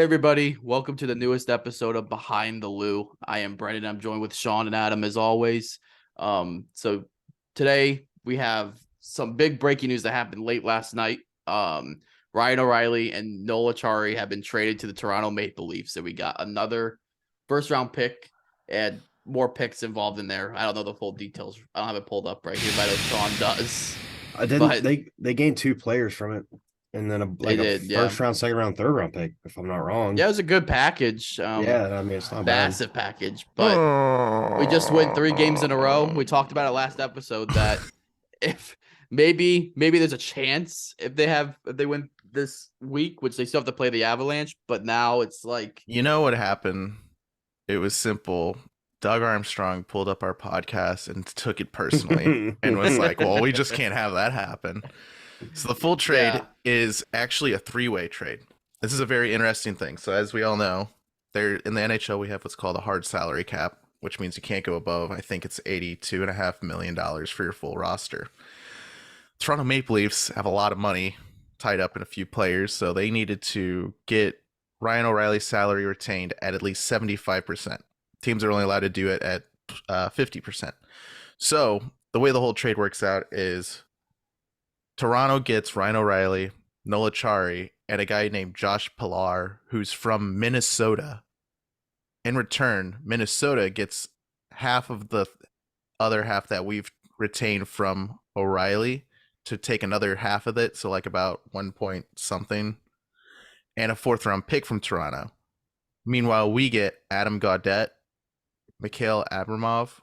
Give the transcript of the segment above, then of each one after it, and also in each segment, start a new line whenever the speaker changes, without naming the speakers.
Hey everybody, welcome to the newest episode of Behind the Lou. I am Brendan. I'm joined with Sean and Adam as always. So today we have some big breaking news that happened late last night. Ryan O'Reilly and Noel Accari have been traded to the Toronto Maple Leafs. So we got another first round pick and more picks involved in there. I don't know the full details. I don't have it pulled up right here, but I know Sean does.
I didn't.
But
They gained two players from it, and then
they
a
did, yeah.
first round, second round, third round pick, if I'm not
Yeah,
wrong.
it was a good package.
Yeah, I mean it's not bad.
Massive package, but we just win 3 games in a row. We talked about it last episode that if maybe there's a chance if they win this week, which they still have to play the Avalanche, but now it's like
You know what happened? It was simple. Doug Armstrong pulled up our podcast and took it personally and was like, well, we just can't have that happen. So the full trade is actually a three-way trade. This is a very interesting thing. So as we all know, there in the NHL, we have what's called a hard salary cap, which means you can't go above, I think it's $82.5 million for your full roster. Toronto Maple Leafs have a lot of money tied up in a few players, so they needed to get Ryan O'Reilly's salary retained at least 75%. Teams are only allowed to do it at 50%. So the way the whole trade works out is Toronto gets Ryan O'Reilly, Noel Acciari, and a guy named Josh Pilar, who's from Minnesota. In return, Minnesota gets half of the other half that we've retained from O'Reilly to take another half of it, so like about 1 point something, and a fourth round pick from Toronto. Meanwhile, we get Adam Gaudette, Mikhail Abramov,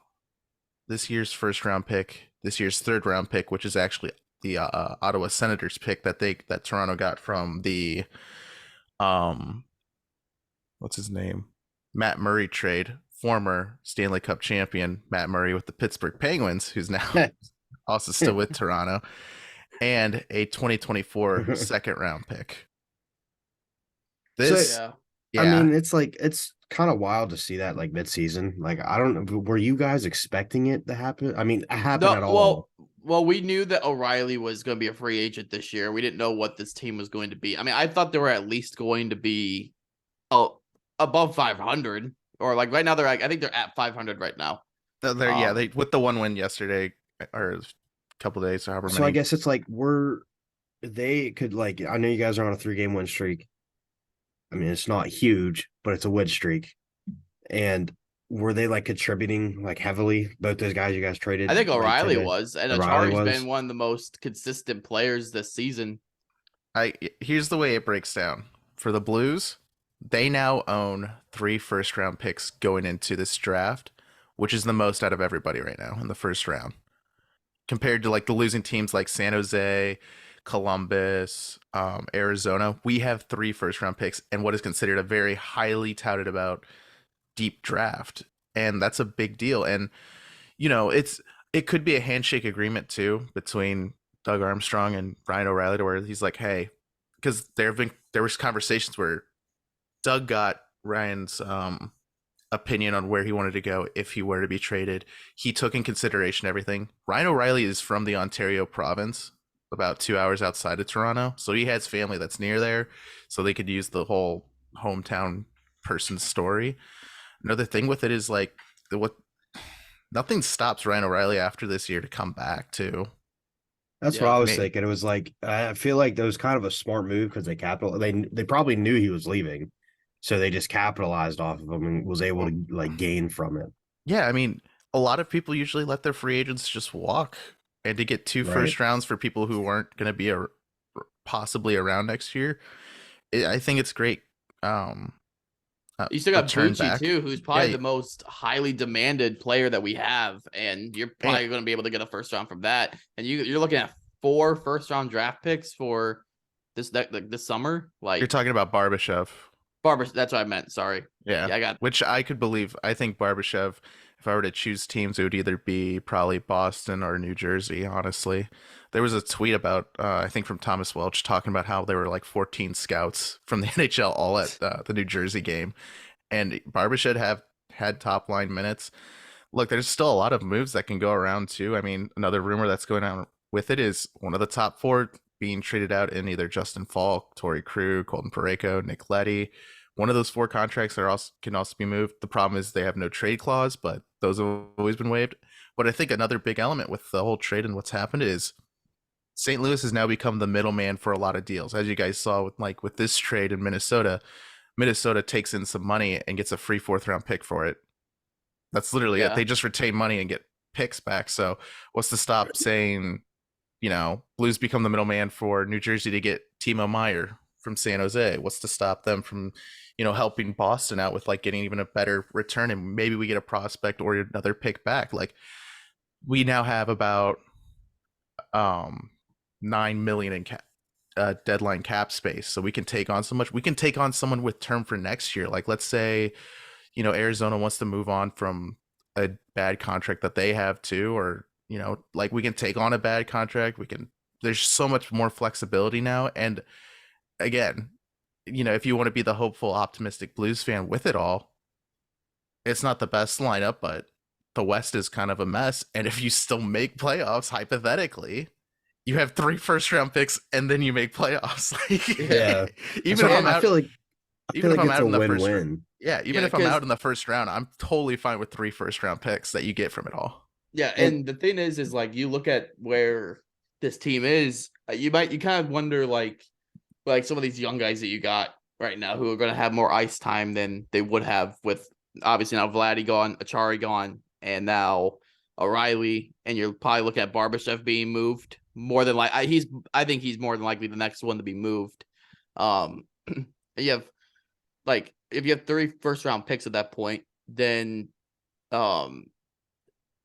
this year's first round pick, this year's third round pick, which is actually the Ottawa Senators pick that Toronto got from the what's his name, Matt Murray trade, former Stanley Cup champion Matt Murray with the Pittsburgh Penguins, who's now also still with Toronto, and a 2024 second round pick.
I mean, it's kind of wild to see that like mid season. Like I don't know, were you guys expecting it to happen? I mean, happen at all?
Well, we knew that O'Reilly was going to be a free agent this year. We didn't know what this team was going to be. I mean, I thought they were at least going to be above 500, or like right now I think they're at 500 right now.
They with the one win yesterday or a couple days, or however many.
So I guess it's like they could like I know you guys are on a 3-game win streak. I mean, it's not huge, but it's a win streak. And were they like contributing like heavily? Both those guys you guys traded.
I think O'Reilly
like,
was, and
O'Reilly
Acciari's
was.
been one of the most consistent players this season.
Here's the way it breaks down. For the Blues, they now own 3 first round picks going into this draft, which is the most out of everybody right now in the first round. Compared to like the losing teams like San Jose, Columbus, Arizona, we have 3 first round picks and what is considered a very highly touted about deep draft. And that's a big deal. And, you know, it could be a handshake agreement too between Doug Armstrong and Ryan O'Reilly, to where he's like, hey, because there was conversations where Doug got Ryan's opinion on where he wanted to go if he were to be traded. He took in consideration everything. Ryan O'Reilly is from the Ontario province, about 2 hours outside of Toronto, so he has family that's near there, so they could use the whole hometown person's story. Another thing with it is like nothing stops Ryan O'Reilly after this year to come back too.
That's what I was thinking. It was like I feel like that was kind of a smart move because they probably knew he was leaving, so they just capitalized off of him and was able to like gain from it.
Yeah, I mean, a lot of people usually let their free agents just walk, and to get 2 first rounds for people who weren't going to be possibly around next year, I think it's great.
You still got Bucci too, who's probably the most highly demanded player that we have, and you're probably going to be able to get a first round from that. And you're looking at 4 first round draft picks for this summer. Like
you're talking about Barbashev.
That's what I meant. Sorry.
Yeah, I got. Which I could believe. I think Barbashev, if I were to choose teams, it would either be probably Boston or New Jersey. Honestly, there was a tweet about I think from Thomas Welch talking about how there were like 14 scouts from the NHL all at the New Jersey game, and Barbashev had top line minutes. Look, there's still a lot of moves that can go around too. I mean, another rumor that's going on with it is one of the top 4 being traded out in either Justin Falk, Torrey Krug, Colton Parayko, Nick Leddy, One of those 4 contracts can also be moved. The problem is they have no trade clause, but those have always been waived. But I think another big element with the whole trade and what's happened is St. Louis has now become the middleman for a lot of deals. As you guys saw with this trade in Minnesota, Minnesota takes in some money and gets a free 4th round pick for it. That's literally it. They just retain money and get picks back. So what's to stop saying, Blues become the middleman for New Jersey to get Timo Meyer from San Jose? What's to stop them from, helping Boston out with getting even a better return, and maybe we get a prospect or another pick back? We now have about $9 million in deadline cap space, so we can take on so much. We can take on someone with term for next year. Let's say, Arizona wants to move on from a bad contract that they have too, or we can take on a bad contract. There's so much more flexibility now. And again, if you want to be the hopeful, optimistic Blues fan with it all, it's not the best lineup, but the West is kind of a mess. And if you still make playoffs, hypothetically, you have 3 first-round picks and then you make playoffs.
Even if I'm out, I feel like
I'm out in the
win-win.
first round. Yeah, even if I'm out in the first round, I'm totally fine with 3 first-round picks that you get from it all.
Yeah, and the thing is you look at where this team is, you kind of wonder like some of these young guys that you got right now who are going to have more ice time than they would have with obviously now Vladdy gone, Accari gone, and now O'Reilly, and you're probably looking at Barbashev being moved more than I think he's more than likely the next one to be moved. You have if you have 3 first-round picks at that point, then I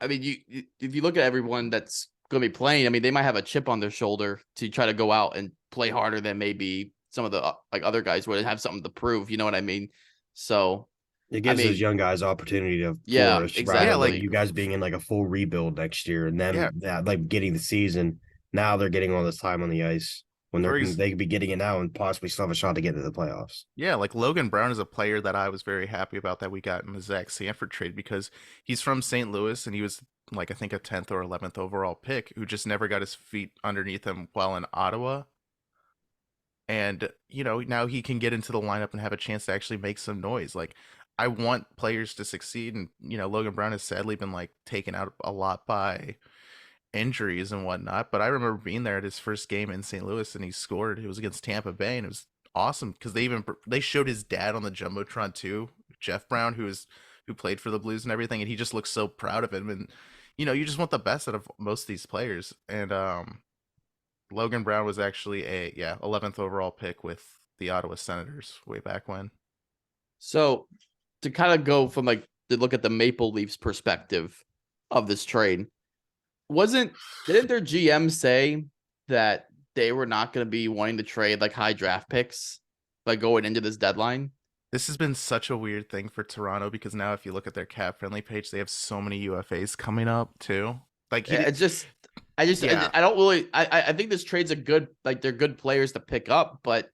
mean, if you look at everyone that's going to be playing, I mean, they might have a chip on their shoulder to try to go out and play harder than maybe some of the other guys would have something to prove. You know what I mean? So
it gives those young guys opportunity to
flourish, exactly.
Rather than you guys being in a full rebuild next year and them getting the season. Now they're getting all this time on the ice when they could be getting it now and possibly still have a shot to get into the playoffs.
Yeah, Logan Brown is a player that I was very happy about that we got in the Zach Sanford trade, because he's from St. Louis and he was I think a 10th or 11th overall pick who just never got his feet underneath him while in Ottawa. And, now he can get into the lineup and have a chance to actually make some noise. I want players to succeed. And, Logan Brown has sadly been taken out a lot by injuries and whatnot. But I remember being there at his first game in St. Louis and he scored. It was against Tampa Bay, and it was awesome because they showed his dad on the Jumbotron too, Jeff Brown, who played for the Blues and everything. And he just looks so proud of him. And, you just want the best out of most of these players. And, Logan Brown was actually a 11th overall pick with the Ottawa Senators way back when.
So to kind of go from to look at the Maple Leafs perspective of this trade, didn't their GM say that they were not going to be wanting to trade high draft picks going into this deadline?
This has been such a weird thing for Toronto because now if you look at their cap friendly page, they have so many UFAs coming up too. I don't really. I think this trade's a good. They're good players to pick up, but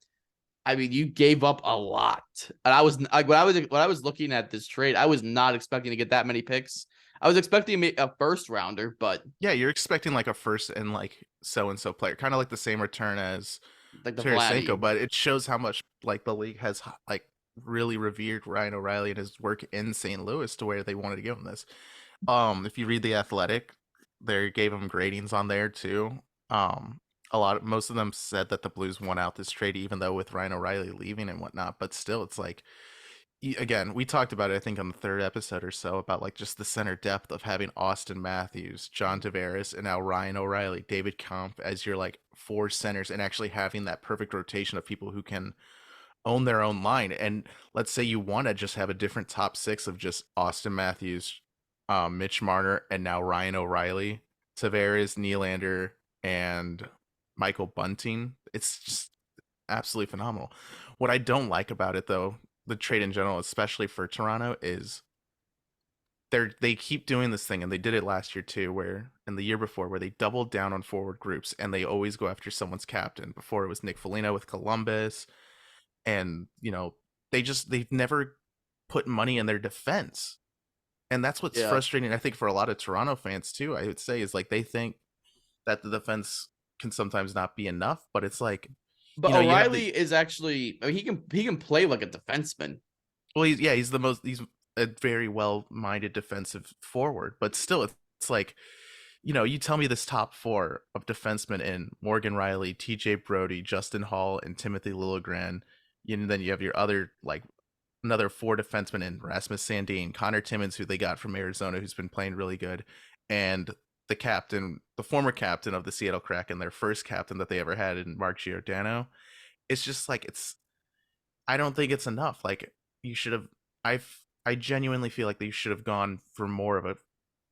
I mean, you gave up a lot. And I was when I was looking at this trade, I was not expecting to get that many picks. I was expecting a first rounder, but yeah, you're expecting a first and so and so player, kind of the same return as
the
Tarasenko, but it shows how much the league has really revered Ryan O'Reilly and his work in St. Louis to where they wanted to give him this. If you read The Athletic, they gave him gradings on there too. Most of them said that the Blues won out this trade, even though with Ryan O'Reilly leaving and whatnot. But still, it's again, we talked about it, I think, on the 3rd episode or so about just the center depth of having Austin Matthews, John Tavares, and now Ryan O'Reilly, David Kampf as your 4 centers, and actually having that perfect rotation of people who can own their own line. And let's say you want to just have a different top 6 of just Austin Matthews, Mitch Marner, and now Ryan O'Reilly, Tavares, Nylander, and Michael Bunting. It's just absolutely phenomenal. What I don't like about it, though, the trade in general, especially for Toronto, is they keep doing this thing, and they did it last year too, and the year before, where they doubled down on forward groups, and they always go after someone's captain. Before it was Nick Foligno with Columbus, and they've never put money in their defense. And that's what's frustrating, I think, for a lot of Toronto fans too, I would say, is they think that the defense can sometimes not be enough, but it's
But
you know, you have
O'Reilly is actually, I mean, he can play like a defenseman.
well, he's a very well-minded defensive forward, but still, it's like, you know, you tell me this top four of defensemen in Morgan Riley, TJ Brody, Justin Hall, and Timothy Liljegren. And then you have your other, like, another four defensemen in Rasmus Sandin, Connor Timmins, who they got from Arizona, who's been playing really good, and the former captain of the Seattle Kraken, their first captain that they ever had in Mark Giordano. It's just like, I don't think it's enough. Like, you should have, I genuinely feel like they should have gone for more of a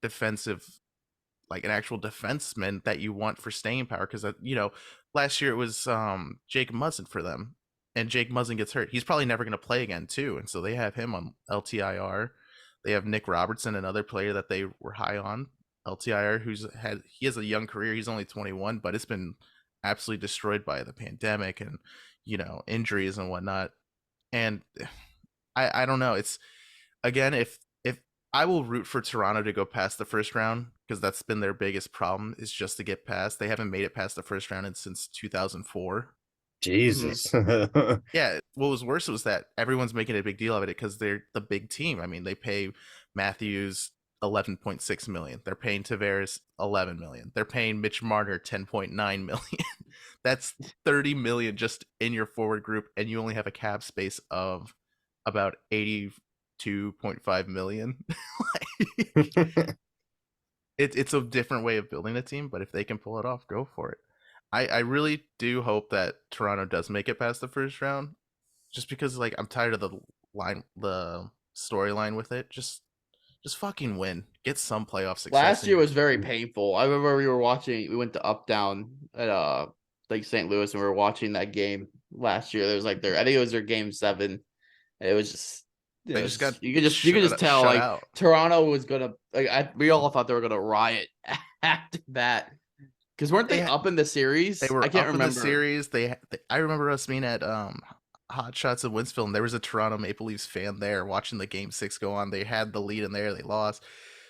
defensive, like an actual defenseman that you want for staying power. Because you know, last year it was Jake Muzzin for them, and Jake Muzzin gets hurt. He's probably never going to play again too, and so they have him on LTIR. They have Nick Robertson, another player that they were high on LTIR, he has a young career. He's only 21, but it's been absolutely destroyed by the pandemic and, you know, injuries and whatnot. And I don't know. It's, again, if I will root for Toronto to go past the first round, because that's been their biggest problem, is just to get past. They haven't made it past the first round since 2004.
Jesus.
Yeah, what was worse was that everyone's making a big deal of it because they're the big team. I mean, they pay Matthews 11.6 million. They're paying Tavares 11 million. They're paying Mitch Marner 10.9 million. That's 30 million just in your forward group, and you only have a cap space of about 82.5 million. It's a different way of building a team, but if they can pull it off, go for it. I really do hope that Toronto does make it past the first round, just because, like, I'm tired of the storyline with it. Just fucking win, get some playoff success.
Last year was very painful. I remember we went to Up Down at like St. Louis, and we were watching that game last year. There was like I think it was their game 7, and it was just.
They just got
you could just tell like
out.
Toronto was gonna we all thought they were gonna riot after that. Because weren't they up in the series?
They were
I can't
up
remember.
in the series. I remember us being at Hot Shots in Winsfield, and there was a Toronto Maple Leafs fan there watching the game 6 go on. They had the lead in there. They lost.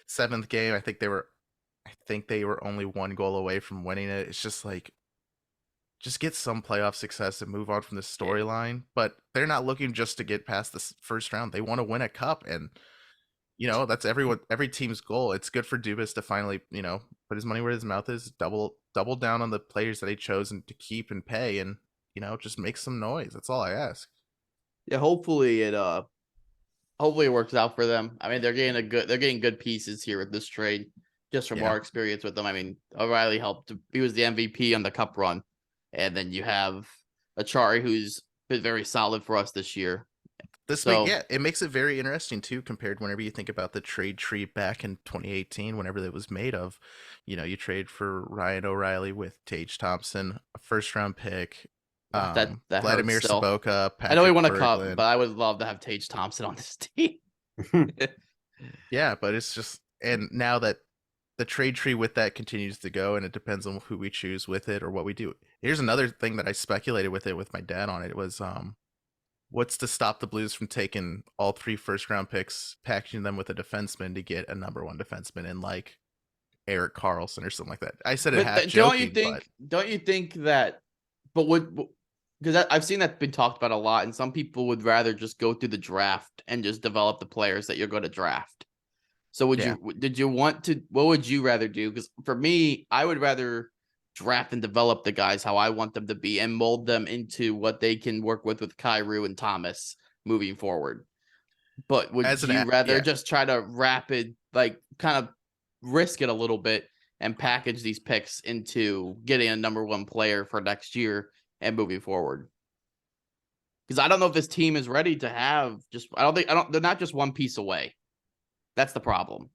7th game, I think they were only 1 goal away from winning it. It's just like, just get some playoff success and move on from the storyline. But they're not looking just to get past the first round. They want to win a cup, and you know, that's every team's goal. It's good for Dubas to finally, you know, put his money where his mouth is, double down on the players that he chosen to keep and pay, and, you know, just make some noise. That's all I ask.
Yeah, hopefully it works out for them. I mean, they're getting good pieces here with this trade, just from our experience with them. I mean, O'Reilly helped. He was the MVP on the cup run, and then you have Accari, who's been very solid for us this year.
It makes it very interesting too, compared whenever you think about the trade tree back in 2018, whenever that was made of, you know, you trade for Ryan O'Reilly with Tage Thompson, a first round pick,
that
Vladimir Sobotka,
I know he won a
Berglund.
cup, but I would love to have Tage Thompson on this team.
Yeah, but it's just, and now that the trade tree with that continues to go, and it depends on who we choose with it or what we do. Here's another thing that I speculated with my dad on it. It was what's to stop the Blues from taking all 3 first-round picks, packaging them with a defenseman to get a number 1 defenseman in, like, Erik Karlsson or something like that? I said it half joking,
don't you think that? But because I've seen that been talked about a lot, and some people would rather just go through the draft and just develop the players that you're going to draft. So what would you rather do? Because for me, I would rather draft and develop the guys how I want them to be and mold them into what they can work with Kyrou and Thomas moving forward. But would you rather just try to kind of risk it a little bit and package these picks into getting a number 1 player for next year and moving forward? Because I don't know if this team is ready to have they're not just one piece away. That's the problem.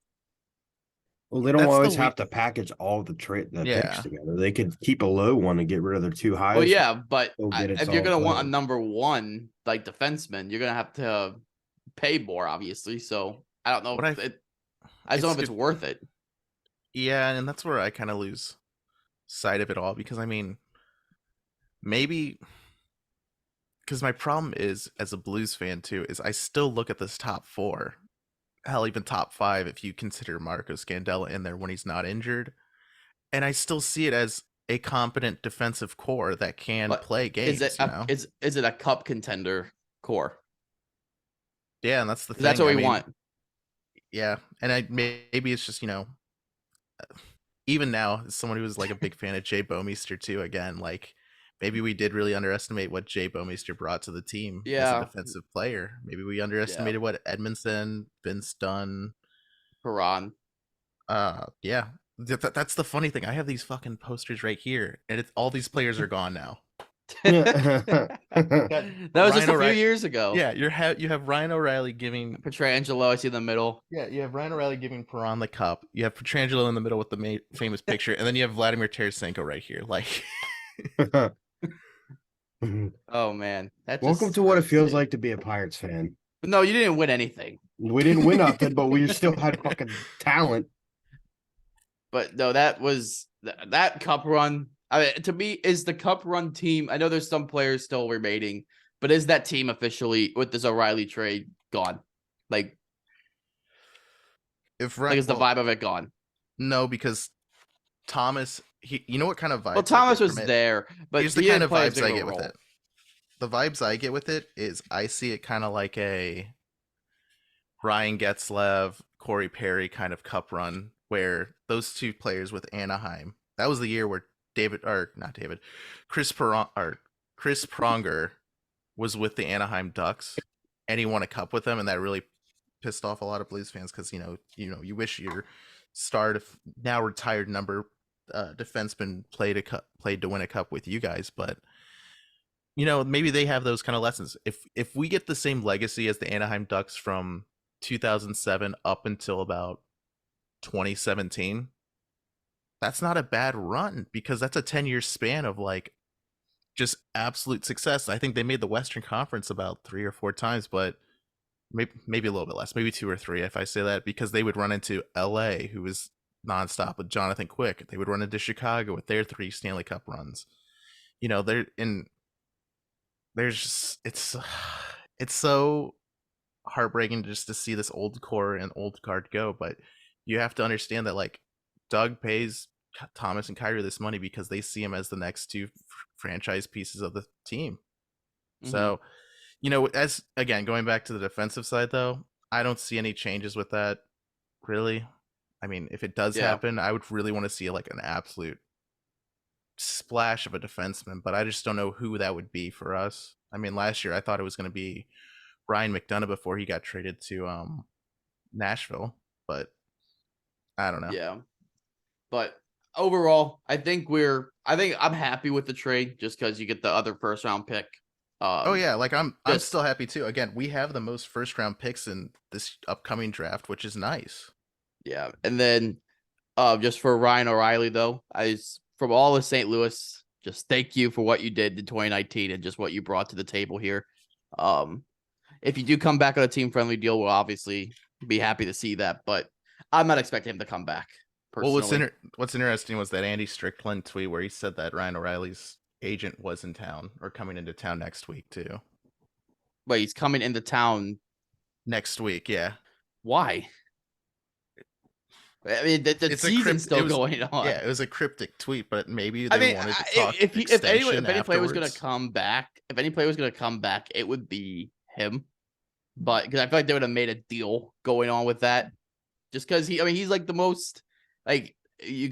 Well, they don't always have to package all the picks together. They could keep a low one and get rid of their 2 highs.
Well, yeah, but if you're going to want a number 1 like defenseman, you're going to have to pay more, obviously. So I don't know. I just don't know if it's worth it.
Yeah, and that's where I kind of lose sight of it all, because I mean, maybe because my problem is, as a Blues fan too, is I still look at this top 4. Hell, even top 5 if you consider Marco Scandella in there when he's not injured. And I still see it as a competent defensive core that can
But
play games.
is it a cup contender core?
Yeah, and that's the
'Cause
thing.
that's what
I
we
mean,
want.
yeah, and maybe it's just even now, as someone who was like a big fan of Jay Bomeister too. Again, like maybe we did really underestimate what Jay Bomeister brought to the team as a
Yeah,
defensive player. Maybe we
yeah.
underestimated what Edmondson, Vince Dunn.
Piran.
Yeah, that's the funny thing. I have these fucking posters right here, and all these players are gone now.
That was just
Ryan
a few
O'Reilly.
years ago.
Yeah, you have Ryan O'Reilly giving
Petrangelo, I see in the middle.
Yeah, you have Ryan O'Reilly giving Perron the cup. You have Petrangelo in the middle with the famous picture, and then you have Vladimir Tarasenko right here. Like,
Oh man, that
Welcome
just
to what it
hurts
feels
to-
like to be a Pirates fan.
No, you didn't win anything.
We didn't win nothing, but we still had fucking talent.
But no, that was that cup run. I mean, to me, is the cup run team. I know there's some players still remaining, but is that team officially with this O'Reilly trade gone? Like
if
is the vibe of it gone?
No, because Thomas, you know what kind of vibes?
Well, Thomas was there, but
here's the kind of vibes I get with it. The vibes I get with it is I see it kind of like a Ryan Getzlav, Corey Perry kind of cup run where those two players with Anaheim. That was the year where Chris Pronger was with the Anaheim Ducks, and he won a cup with them, and that really pissed off a lot of Blues fans because you wish your now retired defenseman played to win a cup with you guys, but maybe they have those kind of lessons. If we get the same legacy as the Anaheim Ducks from 2007 up until about 2017, that's not a bad run because that's a 10-year span of like just absolute success. I think they made the Western Conference about 3 or 4 times, but maybe a little bit less, maybe 2 or 3 if I say that, because they would run into LA, who was nonstop with Jonathan Quick. They would run into Chicago with their 3 Stanley Cup runs. It's so heartbreaking just to see this old core and old guard go, but you have to understand that like Doug pays Thomas and Kyrie this money because they see him as the next 2 franchise pieces of the team. Mm-hmm. So, as again, going back to the defensive side though, I don't see any changes with that really. I mean, if it does happen, I would really want to see like an absolute splash of a defenseman, but I just don't know who that would be for us. I mean, last year I thought it was going to be Ryan McDonough before he got traded to Nashville, but I don't know.
Yeah. But overall, I think I'm happy with the trade just because you get the other first round pick.
Oh yeah, like I'm still happy too. Again, we have the most first round picks in this upcoming draft, which is nice.
Yeah, and then just for Ryan O'Reilly though, from all of St. Louis, just thank you for what you did in 2019 and just what you brought to the table here. If you do come back on a team friendly deal, we'll obviously be happy to see that, but I'm not expecting him to come back. Personally.
Well, what's interesting was that Andy Strickland tweet where he said that Ryan O'Reilly's agent was in town or coming into town next week too.
Wait, he's coming into town
next week? Yeah.
Why? I mean, the season's still going on.
Yeah, it was a cryptic tweet, but maybe they wanted to talk.
If any player was going to come back, it would be him. But because I feel like they would have made a deal going on with that, just because he's like the most like you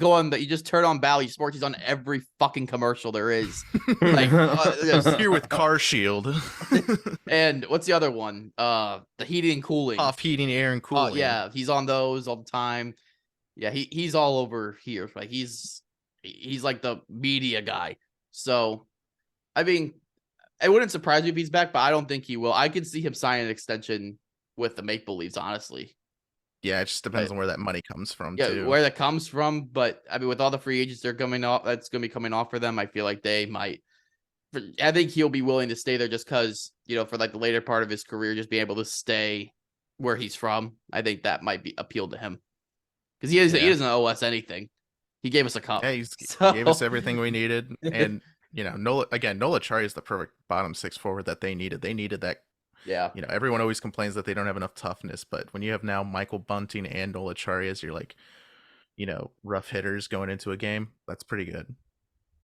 just turn on Bally Sports, he's on every fucking commercial there is. Like
here with Car Shield.
And what's the other one? The heating and cooling.
Off heating, air and cooling.
Yeah, he's on those all the time. Yeah, he's all over here. Like he's like the media guy. So, I mean, it wouldn't surprise me if he's back, but I don't think he will. I could see him signing an extension with the Maple Leafs, honestly.
Yeah, it just depends on where that money comes from.
Yeah, where that comes from. But I mean, with all the free agents they're coming off, that's going to be coming off for them. I feel like they might. I think he'll be willing to stay there just because for like the later part of his career, just being able to stay where he's from. I think that might be appeal to him. Because he doesn't owe us anything. He gave us a cup.
Yeah, he gave us everything we needed. And, Noel Accari is the perfect bottom 6 forward that they needed. They needed that.
Yeah.
Everyone always complains that they don't have enough toughness. But when you have now Michael Bunting and Noel Accari as your, rough hitters going into a game, that's pretty good.